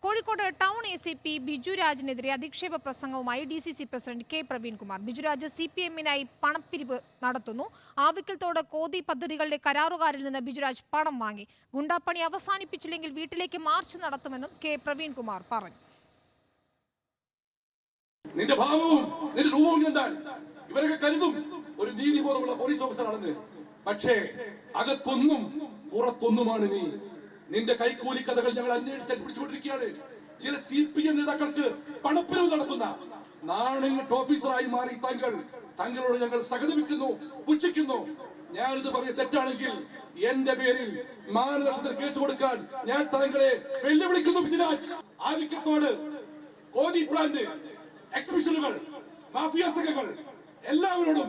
Kozhikode town ACP ബിജുരാജിനെതിരെ അധിക്ഷേപ പ്രസംഗവുമായി DCC president K Praveenkumar. Bijuraj CPM-നായി പണപ്പിരിവ് നടത്തുന്നു. ആവിക്കൽത്തോട് കോതി പദ്ധതികളുടെ കരാറുകാരിൽ നിന്ന് ബിജുരാജ് പണം വാങ്ങി. ഗുണ്ടാപ്പണി അവസാനിപ്പിച്ചില്ലെങ്കിൽ വീട്ടിലേക്ക് മാർച്ച് നടത്തുമെന്നും K പ്രവീൺകുമാർ പറഞ്ഞു. നിന്റെ ഭാവവും നിന്റെ രൂപവും കണ്ടാൽ ഇവരൊക്കെ കരുതും ഒരു നീതിബോധമുള്ള പോലീസ് ഓഫീസറാണെന്ന്. പക്ഷേ അകത്തൊന്നും പുറത്തൊന്നുമാണ് നീ. നിന്റെ കൈക്കൂലി കഥകൾ ഞങ്ങൾ അന്വേഷിച്ച് പിടിച്ചുകൊണ്ടിരിക്കുകയാണ്. ചില CPM നേതാക്കൾക്ക് പണപ്പിരിവ് നടത്തുന്ന നാണയങ്ങളുടെ ഓഫീസറായി മാറി തങ്ങളോട് ഞങ്ങൾ സഹതപിക്കുന്നു, പുച്ഛിക്കുന്നു. ഞാനിത് പറഞ്ഞ തെറ്റാണെങ്കിൽ എന്റെ പേരിൽ മാനനഷ്ടത്തിന് കേസ് കൊടുക്കാൻ ഞാൻ താങ്കളെ വെല്ലുവിളിക്കുന്നു. ബിജുരാജ്, ആവിക്കത്തോട് കോതി പ്ലാന്റ്, എക്സ്ബിഷനുകൾ, മാഫിയ സംഘങ്ങൾ എല്ലാവരോടും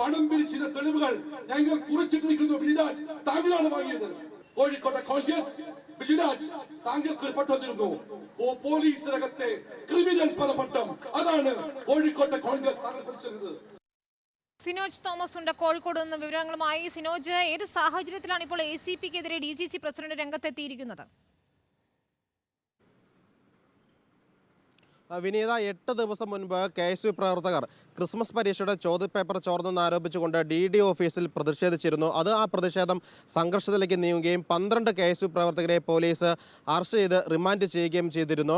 പണം പിരിച്ചിരുന്ന തെളിവുകൾ ഞങ്ങൾ കുറിച്ചിട്ടിരിക്കുന്നു. ബിജുരാജ്, താങ്കളാണ് വാങ്ങിയത്. കോഴിക്കോട്ടെ കോൺഗ്രസ് ബിജുരാജ് താങ്കൾക്ക് ഒരു പട്ടം തരുന്നു, പോലീസിനകത്തെ ക്രിമിനൽ പദപട്ടം. അതാണ് കോഴിക്കോട്ടെ കോൺഗ്രസ് താങ്കൾ പിടിച്ചത്. സിനോജ് തോമസ് ഉണ്ട് കോഴിക്കോട് നിന്ന് വിവരങ്ങളുമായി. സിനോജ്, ഏത് സാഹചര്യത്തിലാണ് ഇപ്പോൾ ACPക്കെതിരെ DCC പ്രസിഡന്റ് രംഗത്തെത്തിയിരിക്കുന്നത്? വിനീത, 8 ദിവസം മുൻപ് KSU പ്രവർത്തകർ ക്രിസ്മസ് പരീക്ഷയുടെ ചോദ്യപേപ്പർ ചോർന്നെന്ന് ആരോപിച്ചുകൊണ്ട് DD ഓഫീസിൽ പ്രതിഷേധിച്ചിരുന്നു. ആ പ്രതിഷേധം സംഘർഷത്തിലേക്ക് നീങ്ങുകയും 12 KSU പ്രവർത്തകരെ പോലീസ് അറസ്റ്റ് ചെയ്ത് റിമാൻഡ് ചെയ്യുകയും ചെയ്തിരുന്നു.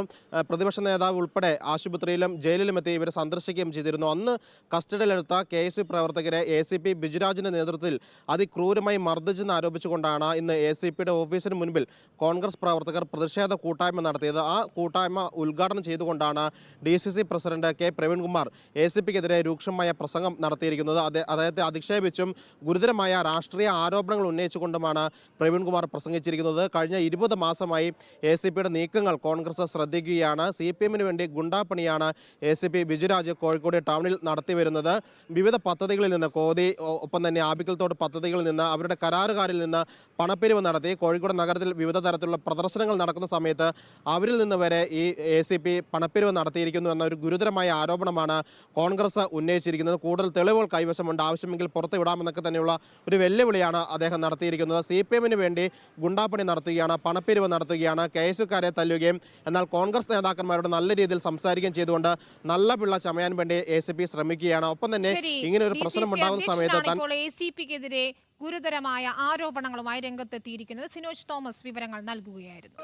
പ്രതിപക്ഷ നേതാവ് ഉൾപ്പെടെ ആശുപത്രിയിലും ജയിലിലുമെത്തി ഇവരെ സന്ദർശിക്കുകയും ചെയ്തിരുന്നു. അന്ന് കസ്റ്റഡിയിലെടുത്ത KSU പ്രവർത്തകരെ ACP ബിജുരാജിന്റെ നേതൃത്വത്തിൽ അതിക്രൂരമായി മർദ്ദിച്ചെന്ന് ആരോപിച്ചുകൊണ്ടാണ് ഇന്ന് ACPയുടെ ഓഫീസിന് മുൻപിൽ കോൺഗ്രസ് പ്രവർത്തകർ പ്രതിഷേധ കൂട്ടായ്മ നടത്തിയത്. ആ കൂട്ടായ്മ ഉദ്ഘാടനം ചെയ്തുകൊണ്ടാണ് DCC പ്രസിഡന്റ് K പ്രവീൺകുമാർ ACPക്കെതിരെ രൂക്ഷമായ പ്രസംഗം നടത്തിയിരിക്കുന്നത്. അദ്ദേഹത്തെ അധിക്ഷേപിച്ചും ഗുരുതരമായ രാഷ്ട്രീയ ആരോപണങ്ങൾ ഉന്നയിച്ചുകൊണ്ടുമാണ് പ്രവീൺകുമാർ പ്രസംഗിച്ചിരിക്കുന്നത്. കഴിഞ്ഞ 20 മാസമായി ACPയുടെ നീക്കങ്ങൾ കോൺഗ്രസ് ശ്രദ്ധിക്കുകയാണ്. CPM-ന് വേണ്ടി ഗുണ്ടാപ്പണിയാണ് ACP ബിജുരാജ് കോഴിക്കോട് ടൗണിൽ നടത്തിവരുന്നത്. വിവിധ പദ്ധതികളിൽ നിന്ന് കോതി, ഒപ്പം തന്നെ ആബിക്കൽത്തോട് പദ്ധതികളിൽ നിന്ന് അവരുടെ കരാറുകാരിൽ നിന്ന് പണപ്പിരിവ് നടത്തി കോഴിക്കോട് നഗരത്തിൽ വിവിധ തരത്തിലുള്ള പ്രദർശനങ്ങൾ നടക്കുന്ന സമയത്ത് അവരിൽ നിന്ന് വരെ ഈ ACP പണപ്പിരിവ് നടത്തിയിരിക്കുന്നു എന്ന ഒരു ഗുരുതരമായ ആരോപണമാണ് കോൺഗ്രസ് ഉന്നയിച്ചിരിക്കുന്നത്. കൂടുതൽ തെളിവുകൾ കൈവശമുണ്ട്, ആവശ്യമെങ്കിൽ പുറത്തുവിടാമെന്നൊക്കെ തന്നെയുള്ള ഒരു വെല്ലുവിളിയാണ് അദ്ദേഹം നടത്തിയിരിക്കുന്നത്. CPM-ന് വേണ്ടി ഗുണ്ടാപ്പണി നടത്തുകയാണ്, പണപ്പിരിവ് നടത്തുകയാണ്, KSUക്കാരെ തല്ലുകയും എന്നാൽ കോൺഗ്രസ് നേതാക്കന്മാരോട് നല്ല രീതിയിൽ സംസാരിക്കുകയും ചെയ്തുകൊണ്ട് നല്ല പിള്ള ചമയാൻ വേണ്ടി ACP ശ്രമിക്കുകയാണ്. ഒപ്പം തന്നെ ഇങ്ങനെ ഒരു പ്രശ്നം ഉണ്ടാകുന്ന സമയത്ത് ACPക്കെതിരെ ഗുരുതരമായ ആരോപണങ്ങളുമായി രംഗത്തെത്തിയിരിക്കുന്നത്. സിനോജ് തോമസ് വിവരങ്ങൾ നൽകുകയായിരുന്നു.